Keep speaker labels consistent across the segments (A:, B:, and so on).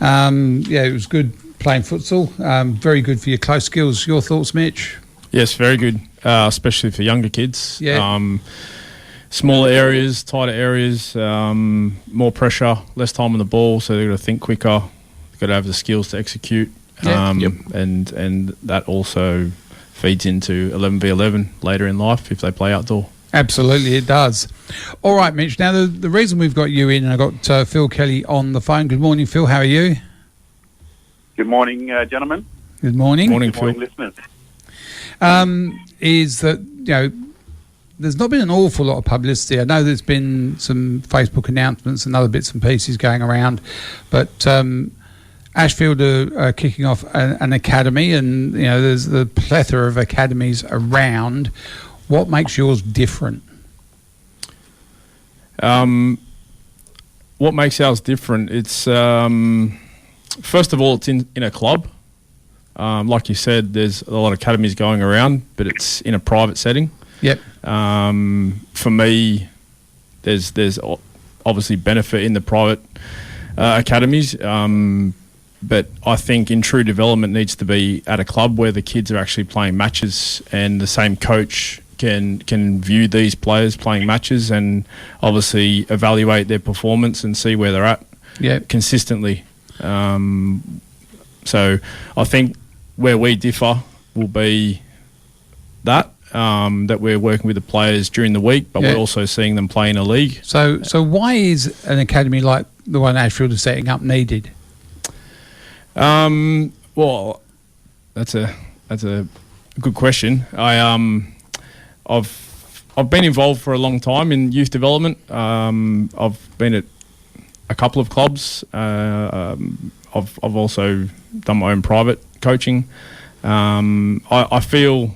A: It was good playing futsal. Very good for your close skills. Your thoughts, Mitch?
B: Yes, very good, especially for younger kids.
A: Yeah.
B: Smaller areas, tighter areas, more pressure, less time on the ball, so they've got to think quicker. They've got to have the skills to execute. And that also feeds into 11v11 later in life if they play outdoor.
A: Absolutely, it does. All right, Mitch. Now, the reason we've got you in, and I've got Phil Kelly on the phone. Good morning, Phil. How are you?
C: Good morning, gentlemen.
A: Good morning.
B: Morning,
C: Good morning,
B: Phil.
C: listeners.
A: Is that, there's not been an awful lot of publicity. I know there's been some Facebook announcements and other bits and pieces going around, but Ashfield are kicking off an academy, and there's the plethora of academies around. What makes yours different?
B: What makes ours different? It's first of all, it's in a club. Like you said, there's a lot of academies going around, but it's in a private setting.
A: Yep.
B: For me, there's obviously benefit in the private academies, but I think in true development needs to be at a club where the kids are actually playing matches, and the same coach can view these players playing matches and obviously evaluate their performance and see where they're at consistently. So I think where we differ will be that we're working with the players during the week, but we're also seeing them play in a league.
A: So why is an academy like the one Ashfield is setting up needed?
B: Well, that's a good question. I've been involved for a long time in youth development. I've been at a couple of clubs. I've also done my own private coaching. I feel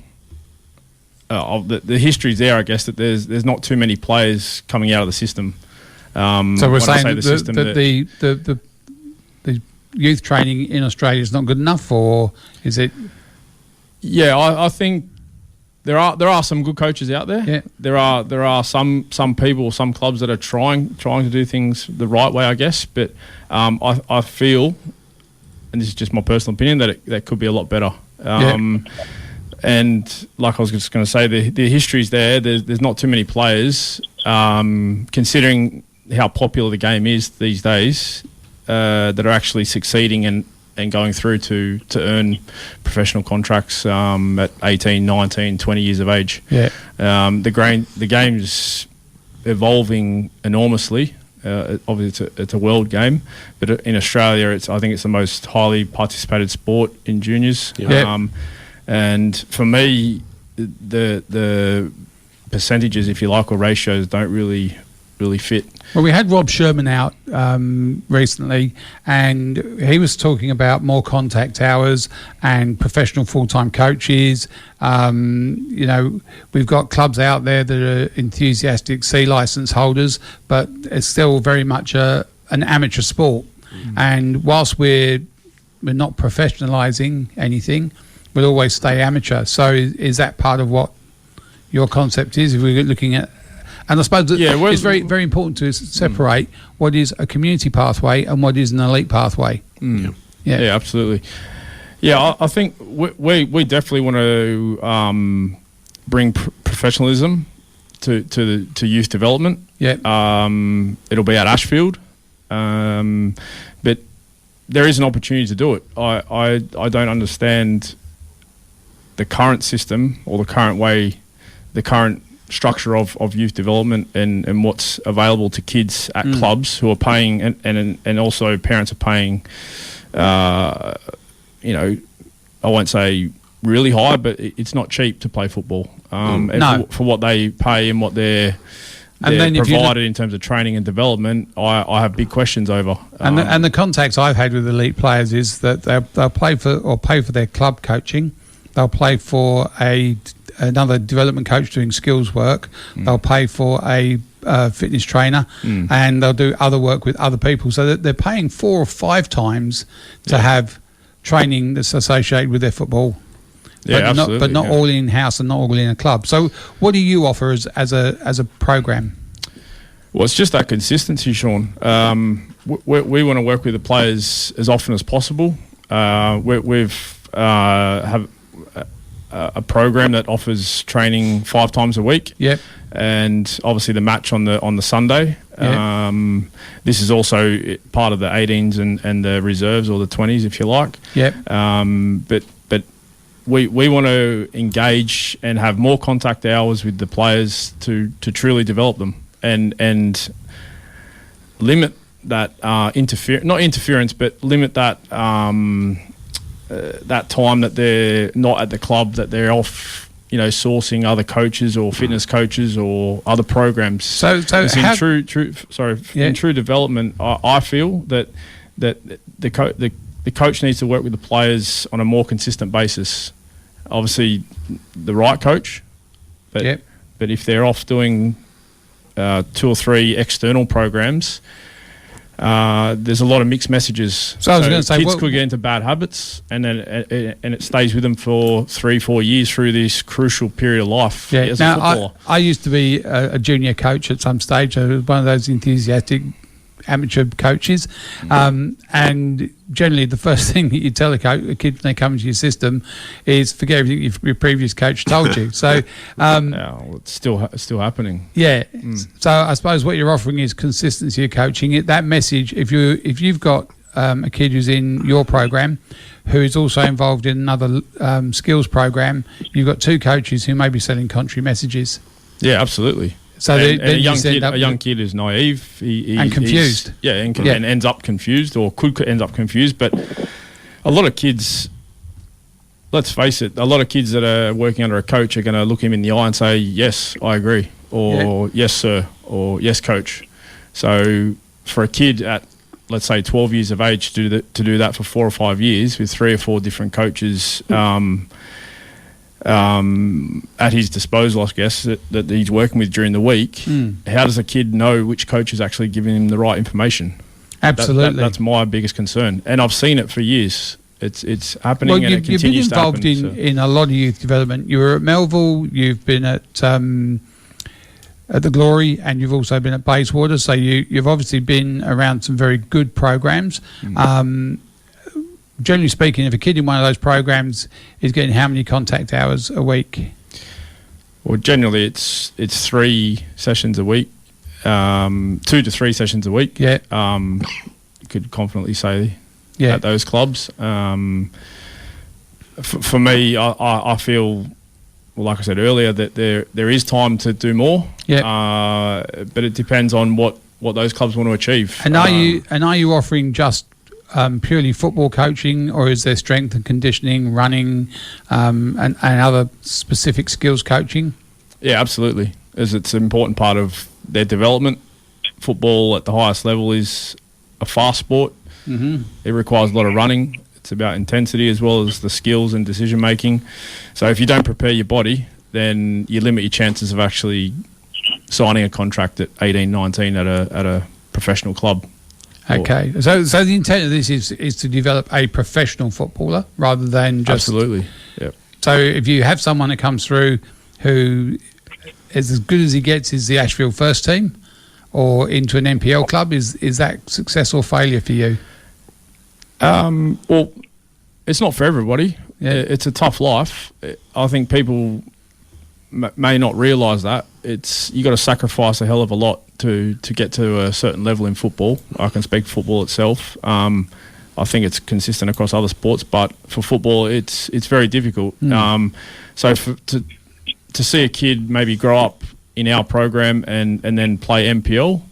B: the history's there. I guess that there's not too many players coming out of the system.
A: So we're saying that the youth training in Australia is not good enough, or is it?
B: Yeah, I think there are some good coaches out there.
A: Yeah.
B: There are some people, some clubs that are trying to do things the right way, I guess. But I feel, and this is just my personal opinion, that could be a lot better. And like I was just going to say, the history's there. There's not too many players, considering how popular the game is these days, that are actually succeeding and going through to earn professional contracts at 18, 19, 20 years of age.
A: Yeah.
B: The game's evolving enormously. Obviously, it's a world game, but in Australia, I think it's the most highly participated sport in juniors.
A: Yeah.
B: And for me, the percentages, if you like, or ratios don't really fit.
A: Well, we had Rob Sherman out recently, and he was talking about more contact hours and professional full-time coaches. We've got clubs out there that are enthusiastic C licence holders, but it's still very much an amateur sport. And whilst we're not professionalising anything, we'll always stay amateur. So is that part of what your concept is? If we're looking at, and I suppose it's very, very important to separate what is a community pathway and what is an elite pathway.
B: Yeah, absolutely. Yeah, I think we definitely want to bring professionalism to youth development.
A: Yeah.
B: It'll be at Ashfield, but there is an opportunity to do it. I don't understand the current system or the current structure of youth development and what's available to kids at clubs who are paying and also parents are paying, I won't say really high, but it's not cheap to play football. For what they pay and what they're provided in terms of training and development, I have big questions over.
A: And the contacts I've had with elite players is that they'll play for or pay for their club coaching. They'll play for another development coach doing skills work. They'll pay for a fitness trainer, and they'll do other work with other people. So that they're paying 4 or 5 times to have training that's associated with their football. But not all in house and not all in a club. So what do you offer as a program?
B: Well, it's just that consistency, Sean. We want to work with the players as often as possible. We've have a program that offers training 5 times a week.
A: Yep.
B: And obviously the match on the Sunday.
A: Yep.
B: This is also part of the 18s and the reserves, or the 20s, if you like.
A: Yep.
B: But we want to engage and have more contact hours with the players to truly develop them and limit that not interference, but limit that that time that they're not at the club, that they're off, sourcing other coaches or fitness coaches or other programs.
A: So
B: in true development, I feel that the coach needs to work with the players on a more consistent basis. Obviously, the right coach, but if they're off doing 2 or 3 external programs, there's a lot of mixed messages.
A: So I was going to say,
B: kids could get into bad habits, and then it stays with them for 3-4 years through this crucial period of life as a footballer.
A: I used to be a junior coach at some stage. I was one of those enthusiastic amateur coaches, and generally the first thing that you tell a kid when they come into your system is forget everything your previous coach told you. So
B: it's still happening.
A: Yeah. So I suppose what you're offering is consistency of coaching. That message, if you've got a kid who's in your program who is also involved in another skills program, you've got 2 coaches who may be selling contrary messages.
B: Yeah, a young kid is naive
A: and confused.
B: And ends up confused, or could end up confused. But a lot of kids, let's face it, a lot of kids that are working under a coach are going to look him in the eye and say, yes, I agree, or yes, sir, or yes, coach. So for a kid at, let's say, 12 years of age to do that for 4 or 5 years with 3 or 4 different coaches at his disposal, I guess, that he's working with during the week, how does a kid know which coach is actually giving him the right information?
A: Absolutely.
B: That's my biggest concern. And I've seen it for years. It's happening, and it continues to happen.
A: You've been involved in a lot of youth development. You were at Melville, you've been at the Glory, and you've also been at Bayswater, so you've obviously been around some very good programs. Generally speaking, if a kid in one of those programs is getting how many contact hours a week?
B: Well, generally it's 3 sessions a week, 2 to 3 sessions a week. Yeah. Could confidently say at those clubs. For me, I feel, well, like I said earlier, that there is time to do more. Yeah. But it depends on what those clubs want to achieve.
A: And are you offering just purely football coaching, or is there strength and conditioning, running, and other specific skills coaching?
B: Yeah, absolutely. As it's an important part of their development. Football at the highest level is a fast sport. Mm-hmm. It requires a lot of running. It's about intensity as well as the skills and decision making. So if you don't prepare your body, then you limit your chances of actually signing a contract at 18, 19 at a professional club.
A: Okay, so the intent of this is to develop a professional footballer rather than just...
B: Absolutely, yep.
A: So if you have someone that comes through who is as good as he gets is the Ashfield first team, or into an NPL club, is that success or failure for you?
B: Well, it's not for everybody. Yeah. It's a tough life. I think people may not realise that. You got to sacrifice a hell of a lot to get to a certain level in football. I can speak for football itself. I think it's consistent across other sports, but for football, it's very difficult. So to see a kid maybe grow up in our program and then play NPL,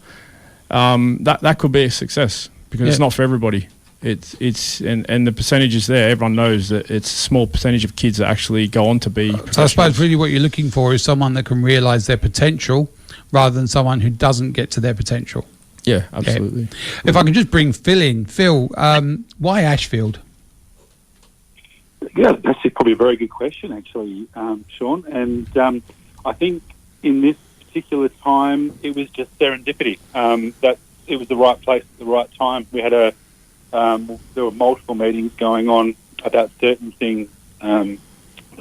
B: that could be a success, because it's not for everybody. It's and the percentages there, everyone knows that it's a small percentage of kids that actually go on to be.
A: So I suppose really what you're looking for is someone that can realise their potential rather than someone who doesn't get to their potential.
B: Yeah, absolutely.
A: Yeah. If I can just bring Phil in. Phil, why Ashfield?
C: Yeah, that's probably a very good question, actually, Sean. And I think in this particular time, it was just serendipity. That it was the right place at the right time. We had there were multiple meetings going on about certain things that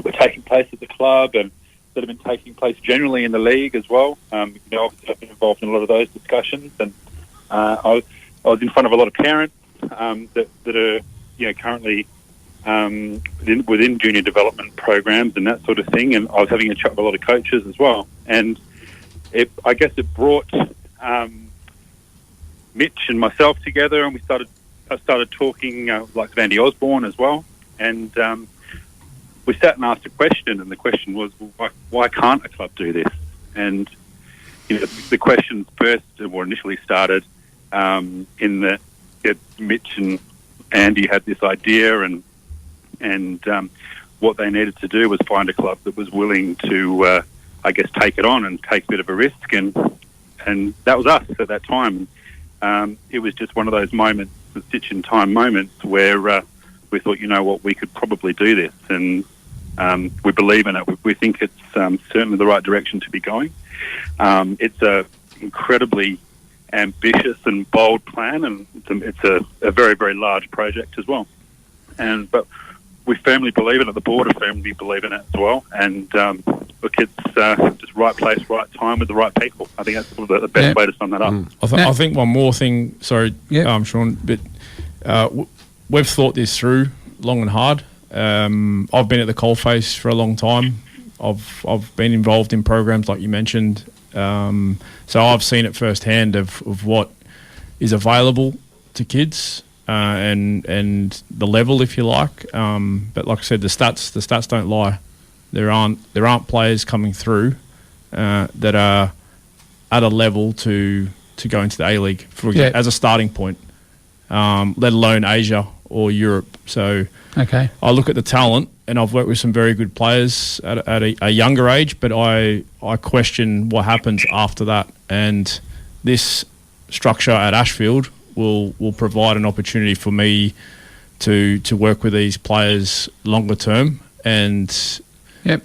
C: were taking place at the club, and that have been taking place generally in the league as well. Obviously I've been involved in a lot of those discussions, and I was in front of a lot of parents that are currently within junior development programs and that sort of thing, and I was having a chat with a lot of coaches as well. And I guess it brought Mitch and myself together, and I started talking like Vandy Osborne as well, and we sat and asked a question, and the question was, well, why can't a club do this? And the questions first or initially started in that Mitch and Andy had this idea, and what they needed to do was find a club that was willing to, take it on and take a bit of a risk, and that was us at that time. It was just one of those moments, the stitch-in-time moments, where we thought, we could probably do this, and we believe in it. We think it's certainly the right direction to be going. It's a incredibly ambitious and bold plan, and it's a very, very large project as well. But we firmly believe in it. The board firmly believe in it as well. And look, it's just right place, right time with the right people. I think that's the best way to sum that up.
B: I think one more thing. Sorry, Sean, but we've thought this through long and hard. I've been at the coalface for a long time. I've been involved in programs like you mentioned. So I've seen it firsthand of what is available to kids and the level, if you like. But like I said, the stats don't lie. There aren't players coming through that are at a level to go into the A-League, for example, as a starting point, let alone Asia or Europe. So I look at the talent, and I've worked with some very good players at a younger age, but I question what happens after that. And this structure at Ashfield will provide an opportunity for me to work with these players longer term and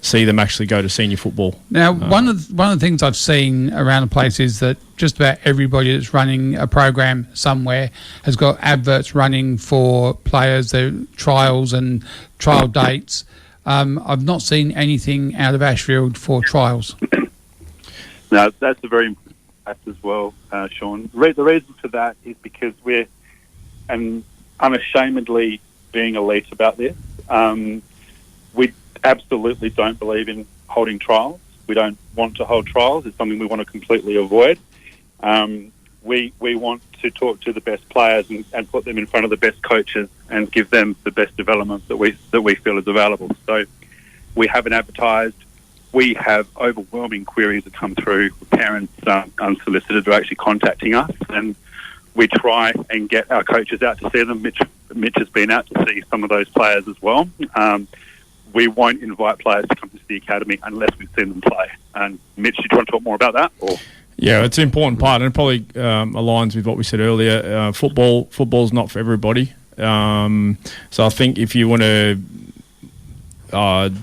B: see them actually go to senior football. Now,
A: one of the things I've seen around the place is that just about everybody that's running a program somewhere has got adverts running for players, their trials and trial dates. I've not seen anything out of Ashfield for trials.
C: No, that's a very important fact as well, Sean. The reason for that is because we're unashamedly being elite about this. We absolutely don't believe in holding trials. We don't want to hold trials. It's something we want to completely avoid. We want to talk to the best players and put them in front of the best coaches and give them the best development that we feel is available. So we haven't advertised. We have overwhelming queries that come through. Parents unsolicited are actually contacting us, and we try and get our coaches out to see them. Mitch has been out to see some of those players as well. We won't invite players to come to the academy unless we've seen them play. And Mitch, did you want to talk more about that? Or?
B: Yeah, it's an important part, and it probably aligns with what we said earlier. Football's not for everybody. So I think if you want to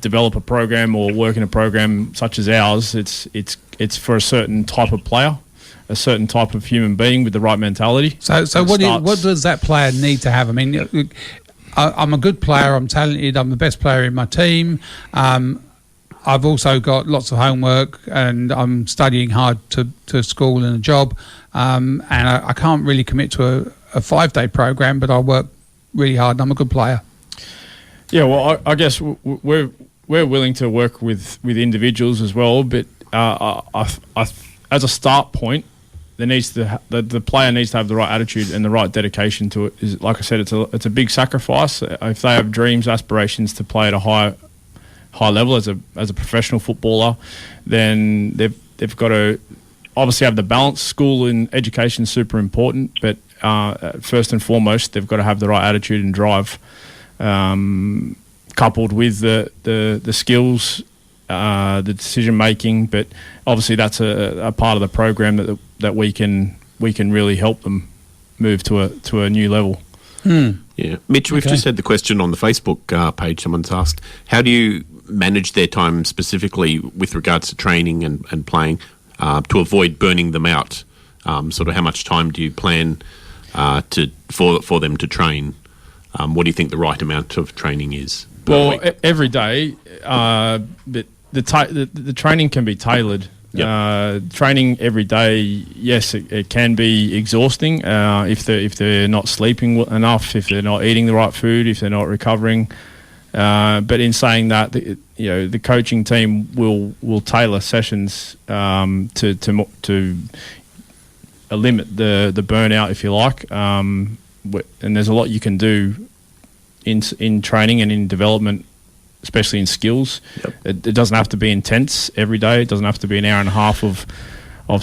B: develop a program or work in a program such as ours, it's for a certain type of player, a certain type of human being with the right mentality. So
A: what does that player need to have? I mean, I'm a good player, I'm talented, I'm the best player in my team. I've also got lots of homework, and I'm studying hard to school and a job. And I can't really commit to a 5-day program, but I work really hard and I'm a good player.
B: Yeah, well, I guess we're willing to work with individuals as well, but as a start point, the player needs to have the right attitude and the right dedication to it. Like I said, it's a big sacrifice. If they have dreams, aspirations to play at a high level as a professional footballer, then they've got to obviously have the balance. School and education is super important, but first and foremost, they've got to have the right attitude and drive, coupled with the skills, the decision making. But obviously, that's a part of the program that we can really help them move to a new level.
D: Yeah, Mitch, we've just had the question on the Facebook page. Someone's asked, how do you manage their time specifically with regards to training and playing to avoid burning them out? Sort of how much time do you plan for them to train? What do you think the right amount of training is?
B: Well, every day, but the training can be tailored.
D: Yep.
B: Training every day, yes, it can be exhausting if they're not sleeping enough, if they're not eating the right food, if they're not recovering. But in saying that, the coaching team will tailor sessions to limit the burnout, if you like. And there's a lot you can do in training and in development, especially in skills. Yep. It doesn't have to be intense every day. It doesn't have to be an hour and a half of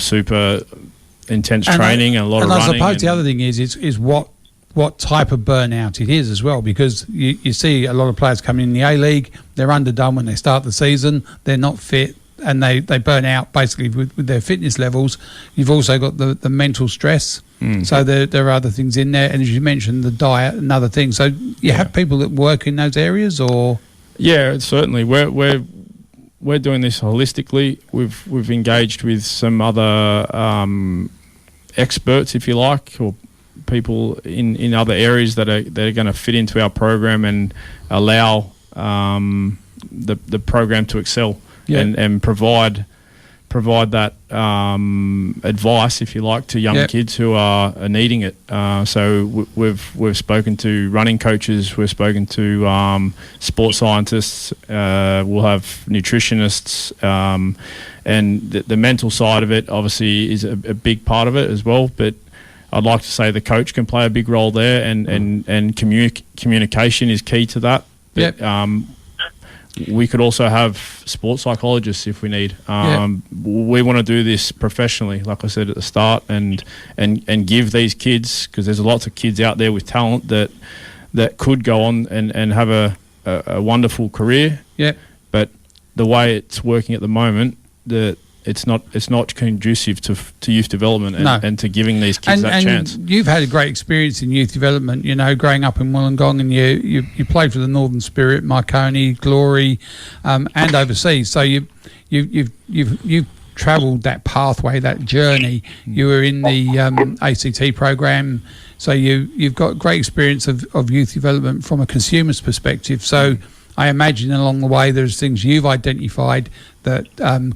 B: super intense training and a lot of running.
A: And I suppose the other thing is what type of burnout it is as well, because you see a lot of players coming in the A-League, they're underdone when they start the season, they're not fit, and they burn out basically with their fitness levels. You've also got the mental stress. So there are other things in there, and as you mentioned, the diet, another thing. So you have people that work in those areas, or...
B: Yeah, certainly. We're doing this holistically. We've engaged with some other experts, if you like, or people in other areas that are going to fit into our program and allow the program to excel and provide that advice, if you like, to young kids who are needing it. So we've spoken to running coaches, we've spoken to sports scientists, we'll have nutritionists, and the mental side of it obviously is a big part of it as well. But I'd like to say the coach can play a big role there, and communication is key to that. But, we could also have sports psychologists if we need. We want to do this professionally, like I said at the start, and give these kids, because there's lots of kids out there with talent that could go on and have a wonderful career. Yeah. But the way it's working at the moment, it's not conducive to youth development and to giving these kids that chance.
A: You've had a great experience in youth development, growing up in Wollongong, and you played for the Northern Spirit, Marconi, Glory, and overseas. So you've travelled that pathway, that journey. You were in the ACT program, so you've got great experience of youth development from a consumer's perspective. So I imagine along the way there's things you've identified that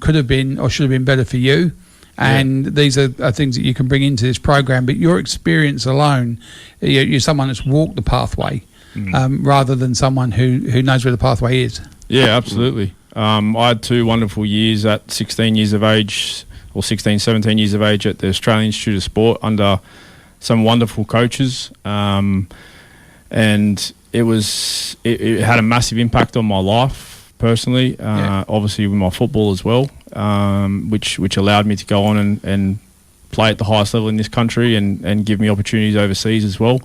A: could have been or should have been better for you, and these are things that you can bring into this program. But your experience alone, you're someone that's walked the pathway rather than someone who knows where the pathway is.
B: Yeah, absolutely. I had 2 wonderful years at 16 years of age, or 16, 17 years of age at the Australian Institute of Sport under some wonderful coaches, and it had a massive impact on my life personally, obviously with my football as well, which allowed me to go on and play at the highest level in this country and give me opportunities overseas as well.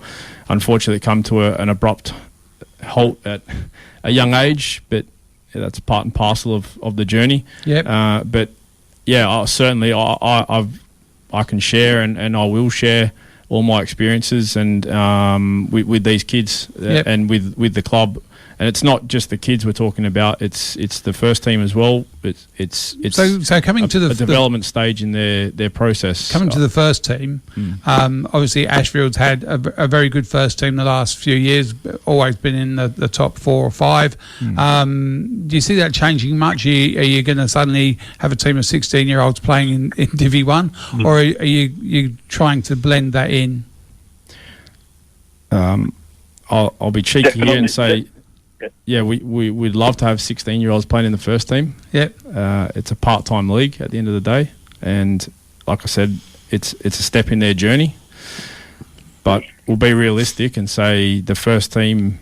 B: Unfortunately, it come to an abrupt halt at a young age, but that's part and parcel of the journey. But yeah, certainly I can share and I will share all my experiences and with these kids and with the club. And it's not just the kids we're talking about; it's the first team as well. It's
A: so coming to the
B: development stage in their process.
A: Coming to the first team, obviously Ashfield's had a very good first team the last few years. Always been in the top 4 or 5. Do you see that changing much? Are you going to suddenly have a team of 16-year-olds playing in Divi 1, or are you trying to blend that in?
B: I'll be cheeky here and say, yeah, we'd love to have 16-year-olds playing in the first team. It's a part-time league at the end of the day, and like I said, it's a step in their journey. But we'll be realistic and say the first team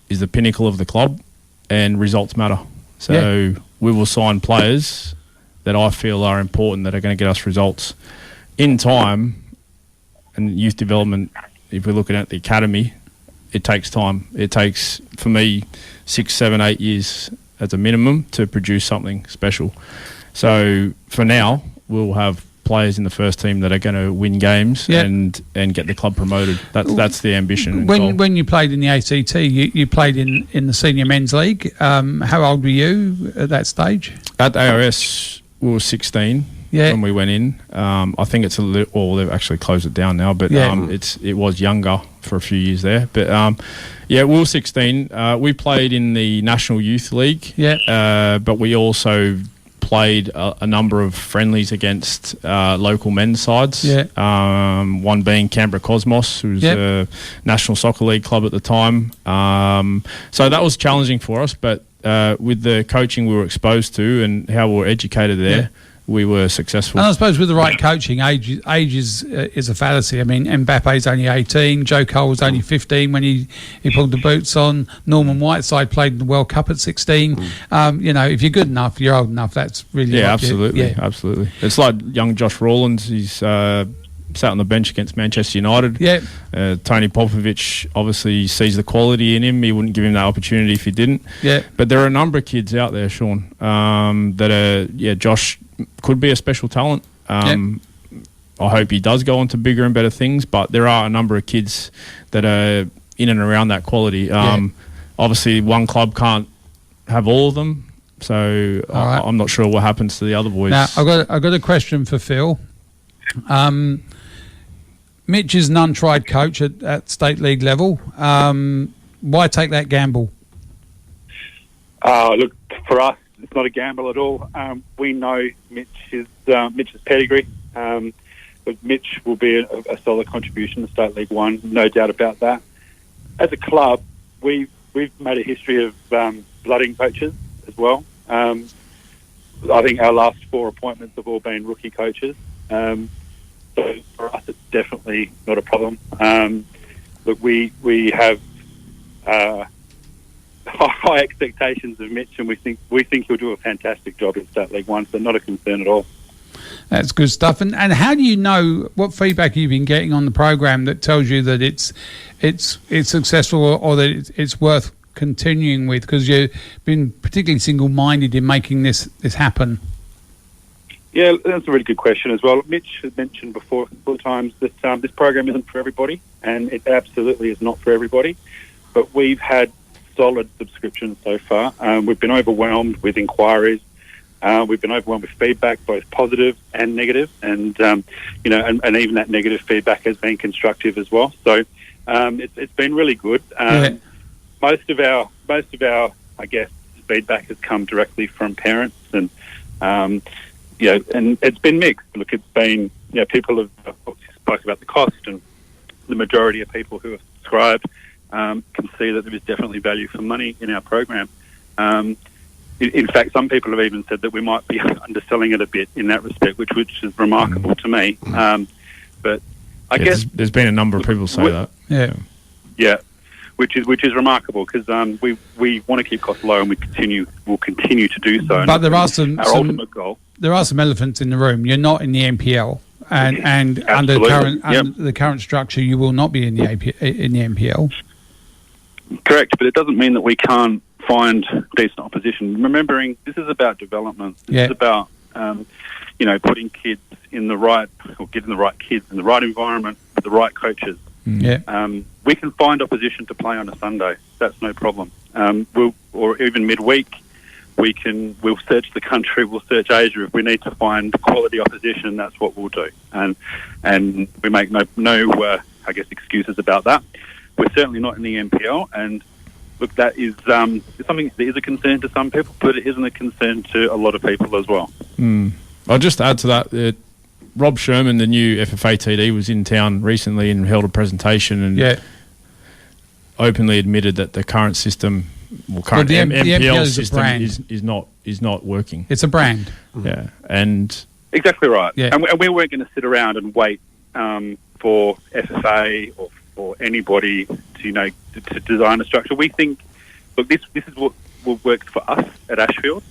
B: is the pinnacle of the club, and results matter. So we will sign players that I feel are important, that are going to get us results in time. And youth development, if we're looking at the academy, it takes time. It takes, for me, 6, 7, 8 years as a minimum to produce something special. So for now, we'll have players in the first team that are going to win games and get the club promoted. That's the ambition.
A: When you played in the ACT, you played in the senior men's league. How old were you at that stage?
B: At ARS, we were 16 when we went in. I think it's a little. Well, they've actually closed it down now, but it was younger for a few years there. But we were 16. We played in the National Youth League.
A: Yeah.
B: But we also played a number of friendlies against local men's sides.
A: Yeah.
B: One being Canberra Cosmos, who was a National Soccer League club at the time. So that was challenging for us, but with the coaching we were exposed to and how we were educated there, we were successful.
A: And I suppose with the right coaching, age is a fallacy. I mean, Mbappe's only 18, Joe Cole was only 15 when he pulled the boots on. Norman Whiteside played in the World Cup at 16. If you're good enough, you're old enough. That's really
B: absolutely. It's like young Josh Rawlins. He's sat on the bench against Manchester United.
A: Yeah.
B: Tony Popovich obviously sees the quality in him. He wouldn't give him that opportunity if he didn't.
A: Yeah.
B: But there are a number of kids out there, Sean, that are, Josh could be a special talent. I hope he does go on to bigger and better things, but there are a number of kids that are in and around that quality. Obviously, one club can't have all of them, so I'm not sure what happens to the other boys.
A: Now, I've got a question for Phil. Mitch is an untried coach at state league level. Why take that gamble?
C: Look, for us, it's not a gamble at all. We know Mitch's pedigree. But Mitch will be a solid contribution to State League One, no doubt about that. As a club, we've made a history of blooding coaches as well. I think our last 4 appointments have all been rookie coaches. So for us, it's definitely not a problem. Look, we have high expectations of Mitch, and we think he'll do a fantastic job in State League One. So not a concern at all.
A: That's good stuff. And how do you know what feedback you've been getting on the program that tells you that it's successful or that it's worth continuing with? Because you've been particularly single-minded in making this happen.
C: Yeah, that's a really good question as well. Mitch has mentioned before times that this program isn't for everybody, and it absolutely is not for everybody. But we've had solid subscriptions so far. We've been overwhelmed with inquiries. We've been overwhelmed with feedback, both positive and negative, and and even that negative feedback has been constructive as well. So it's been really good. Most of our, I guess, feedback has come directly from parents, and and it's been mixed. Look, it's been people have spoke about the cost, and the majority of people who have subscribed can see that there is definitely value for money in our program. In fact, some people have even said that we might be underselling it a bit in that respect, which is remarkable to me. But I guess
B: there's been a number of people say that.
C: Yeah, which is remarkable because we want to keep costs low, and we'll continue to do so.
A: But there are
C: ultimate goal.
A: There are some elephants in the room. You're not in the NPL, and under the current structure, you will not be in the NPL.
C: Correct, but it doesn't mean that we can't find decent opposition. Remembering this is about development. This is about putting kids in the right, or getting the right kids in the right environment with the right coaches. We can find opposition to play on a Sunday. That's no problem. Or even midweek, we'll search the country, we'll search Asia. If we need to find quality opposition, that's what we'll do. And we make no excuses about that. We're certainly not in the NPL, and look, that is something that is a concern to some people, but it isn't a concern to a lot of people as well.
B: I'll just add to that. Rob Sherman, the new FFA TD, was in town recently and held a presentation and openly admitted that the current system, current MPL system is not working.
A: It's a brand.
B: Yeah, and
C: exactly right. Yeah. And we weren't going to sit around and wait for FFA or anybody to design a structure. We think, look, this is what will work for us at Ashfield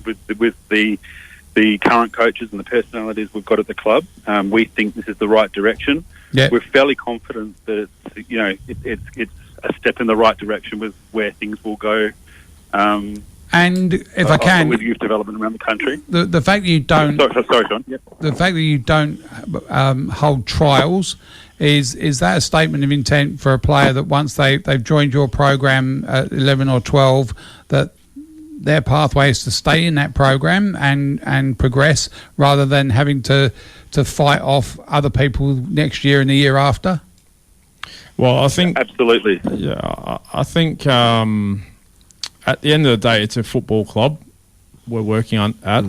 C: with the current coaches and the personalities we've got at the club. We think this is the right direction. Yeah. We're fairly confident that it's a step in the right direction with where things will go.
A: And if I can,
C: with youth development around the country,
A: the fact that you don't,
C: sorry, John. Yep.
A: The fact that you don't hold trials is that a statement of intent for a player that once they've joined your program at 11 or 12, that their pathway is to stay in that program and progress rather than having to fight off other people next year and the year after?
B: Well, I think
C: Absolutely.
B: Yeah, I think at the end of the day, it's a football club we're working on at.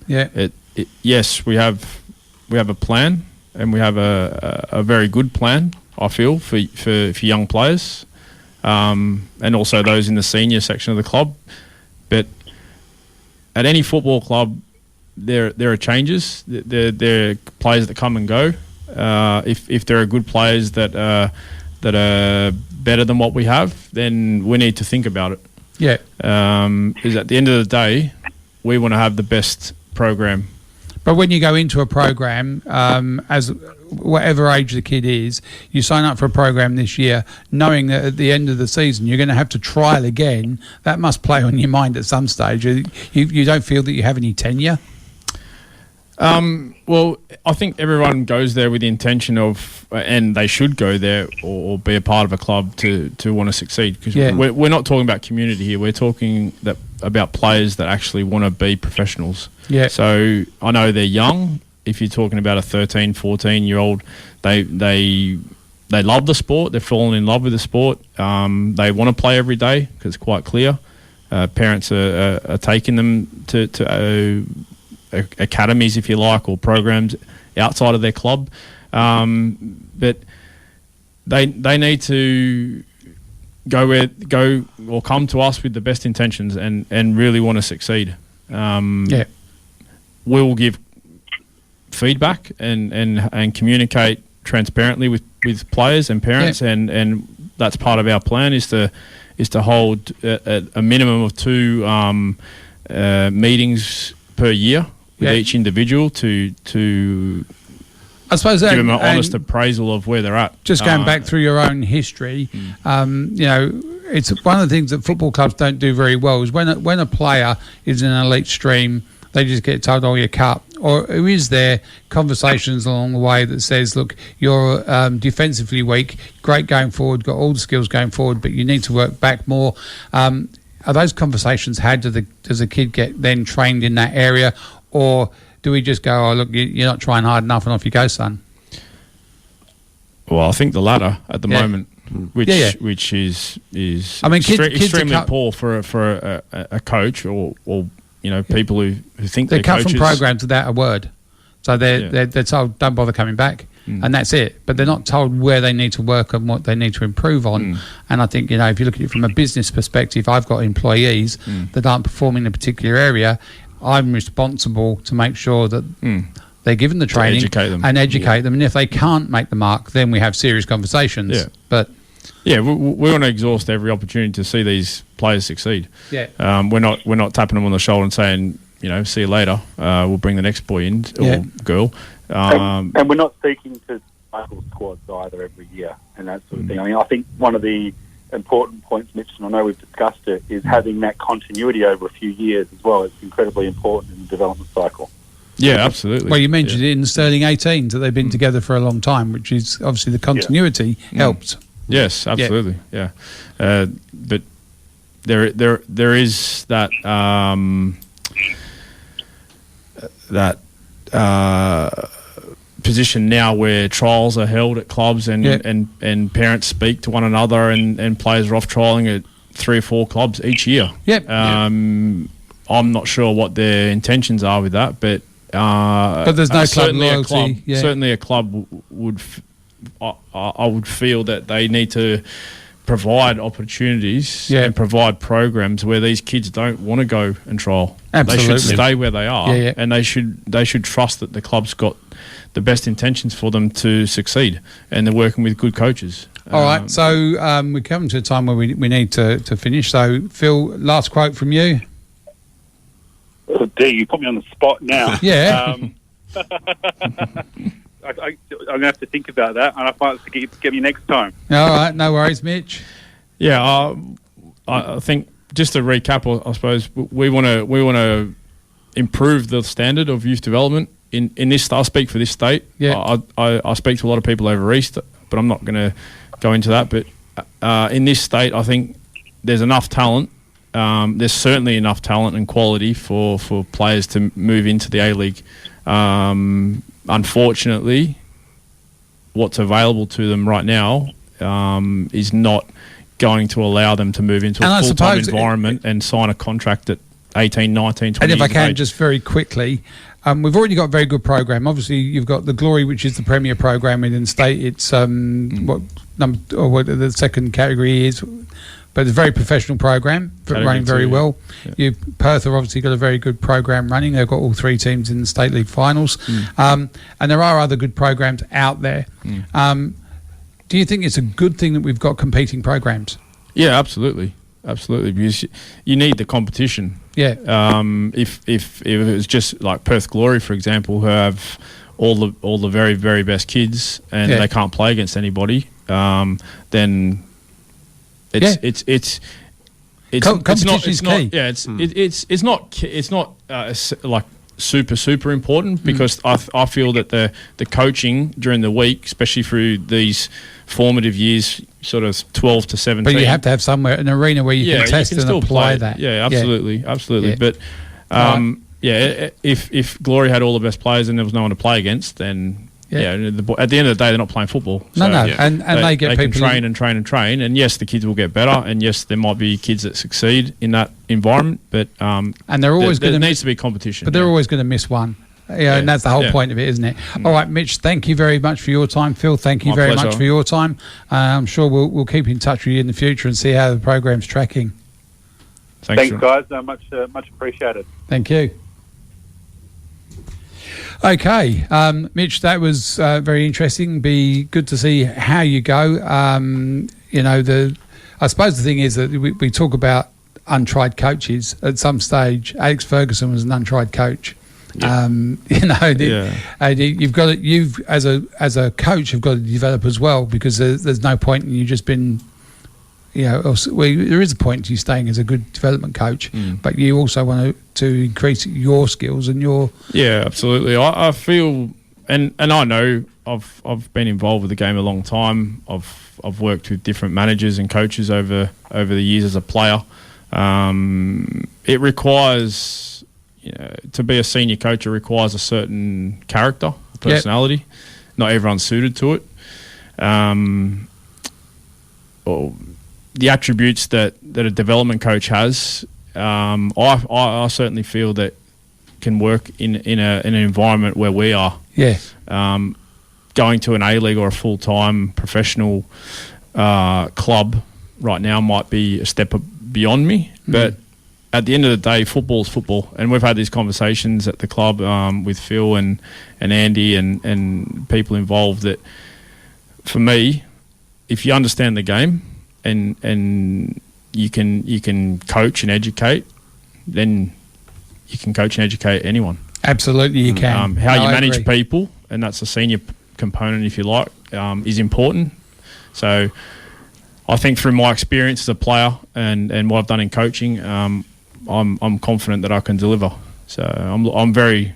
A: Yeah.
B: Yes, we have a plan, and we have a very good plan, I feel, for young players, and also those in the senior section of the club. But at any football club, there are changes. There are players that come and go. If there are good players that are better than what we have, then we need to think about it.
A: Yeah.
B: Because at the end of the day, we want to have the best program.
A: But when you go into a program, as whatever age the kid is, you sign up for a program this year, knowing that at the end of the season you're going to have to trial again. That must play on your mind at some stage. You don't feel that you have any tenure?
B: Well, I think everyone goes there with the intention of, and they should go there or be a part of a club to want to succeed. Because we're not talking about community here. We're talking about players that actually want to be professionals.
A: Yeah.
B: So I know they're young. If you're talking about a 13, 14-year-old, they love the sport. They're falling in love with the sport. They want to play every day because it's quite clear. Parents are taking them to academies, if you like, or programs outside of their club, but they need to go or come to us with the best intentions and really want to succeed. We'll give feedback and communicate transparently with players and parents, and that's part of our plan is to hold a minimum of 2 meetings per year with each individual to
A: I suppose
B: give them an honest appraisal of where they're at.
A: Just going back through your own history, it's one of the things that football clubs don't do very well is when a player is in an elite stream, they just get told, "Oh, you're cut." Or is there conversations along the way that says, "Look, you're defensively weak, great going forward, got all the skills going forward, but you need to work back more." Are those conversations had? Does a kid get then trained in that area, or do we just go, "Oh, look, you're not trying hard enough, and off you go, son"?
B: Well, I think the latter at the moment, which is
A: I mean, kids
B: extremely poor for a coach or people who think
A: they're cut
B: coaches.
A: from programs without a word, so they're told don't bother coming back. And that's it. But they're not told where they need to work and what they need to improve on. And I think, if you look at it from a business perspective, I've got employees that aren't performing in a particular area. I'm responsible to make sure that they're given the training and educate them. And if they can't make the mark, then we have serious conversations.
B: Yeah.
A: But
B: we want to exhaust every opportunity to see these players succeed.
A: Yeah.
B: We're not tapping them on the shoulder and saying, see you later. We'll bring the next boy in or girl.
C: And we're not seeking to cycle squads either every year and that sort of thing. I mean, I think one of the important points, Mitch, and I know we've discussed it, is having that continuity over a few years as well. It's incredibly important in the development cycle.
B: Yeah, absolutely.
A: Well, you mentioned it in Sterling 18s that they've been together for a long time, which is obviously the continuity helped.
B: Yes, absolutely. Yeah. But there is that position now where trials are held at clubs and parents speak to one another and players are off trialling at 3 or 4 clubs each year. I'm not sure what their intentions are with that, but
A: there's no club loyalty.
B: Certainly a club would I would feel that they need to provide opportunities and provide programs where these kids don't want to go and trial.
A: Absolutely.
B: They should stay where they are, and they should trust that the club's got the best intentions for them to succeed, and they're working with good coaches.
A: All right, so we're coming to a time where we need to finish. So, Phil, last quote from you.
C: Oh, dear, you put me on the spot now.
A: Yeah.
C: I'm going to have to think about that, and I might have to get you next time.
A: All right, no worries, Mitch.
B: Yeah, I think just to recap, I suppose we want to improve the standard of youth development in this. I speak for this state.
A: Yeah.
B: I speak to a lot of people over east, but I'm not going to go into that. But in this state, I think there's enough talent. There's certainly enough talent and quality for players to move into the A-League. Unfortunately, what's available to them right now is not going to allow them to move into a full-time environment and sign a contract at 18, 19, 20
A: And if I
B: years
A: can,
B: of age.
A: just very quickly, we've already got a very good program. Obviously, you've got the Glory, which is the premier program within state. It's what the second category is, but it's a very professional program, running very well.
B: Yeah.
A: Perth have obviously got a very good program running. They've got all 3 teams in the state league finals, and there are other good programs out there. Do you think it's a good thing that we've got competing programs?
B: Yeah, absolutely, because you need the competition.
A: Yeah.
B: If it was just like Perth Glory, for example, who have all the very, very best kids and they can't play against anybody, then
A: competition is key.
B: Yeah, it's not like super important, because I feel that the coaching during the week, especially through these formative years, sort of 12 to 17.
A: But you have to have somewhere, an arena where you can test and apply that.
B: Yeah, absolutely.
A: Yeah.
B: But if Glory had all the best players and there was no one to play against, then at the end of the day, they're not playing football.
A: So and they get people
B: can train, and yes, the kids will get better, and yes, there might be kids that succeed in that environment, but
A: and they're always
B: there needs to be competition.
A: But they're always going to miss one. And that's the whole point of it, isn't it? All right, Mitch, thank you very much for your time. Phil, thank you very much for your time. I'm sure we'll keep in touch with you in the future and see how the program's tracking.
C: Thanks guys. Much appreciated.
A: Thank you. Okay, Mitch, that was very interesting. Be good to see how you go. I suppose the thing is that we talk about untried coaches. At some stage, Alex Ferguson was an untried coach.
D: Yeah.
A: You've got you've as a coach have got to develop as well, because there's no point in you just been, there is a point to you staying as a good development coach, but you also want to increase your skills and your.
B: Yeah, absolutely. I feel, and I know I've been involved with the game a long time. I've worked with different managers and coaches over the years as a player. It requires. To be a senior coach, it requires a certain character, personality. Not everyone's suited to it. Or the attributes that a development coach has, I certainly feel that can work in an environment where we are.
A: Yeah.
B: Going to an A-League or a full-time professional club right now might be a step beyond me, but at the end of the day, football is football, and we've had these conversations at the club with Phil and Andy and people involved, that for me, if you understand the game and you can coach and educate, then you can coach and educate anyone.
A: Absolutely, you can.
B: How you manage people, and that's a senior component, if you like, is important. So I think through my experience as a player and what I've done in coaching, I'm confident that I can deliver. So I'm very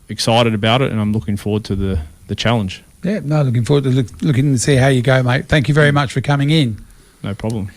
B: excited about it, and I'm looking forward to the challenge.
A: Yeah, looking forward to looking to see how you go, mate. Thank you very much for coming in.
B: No problem.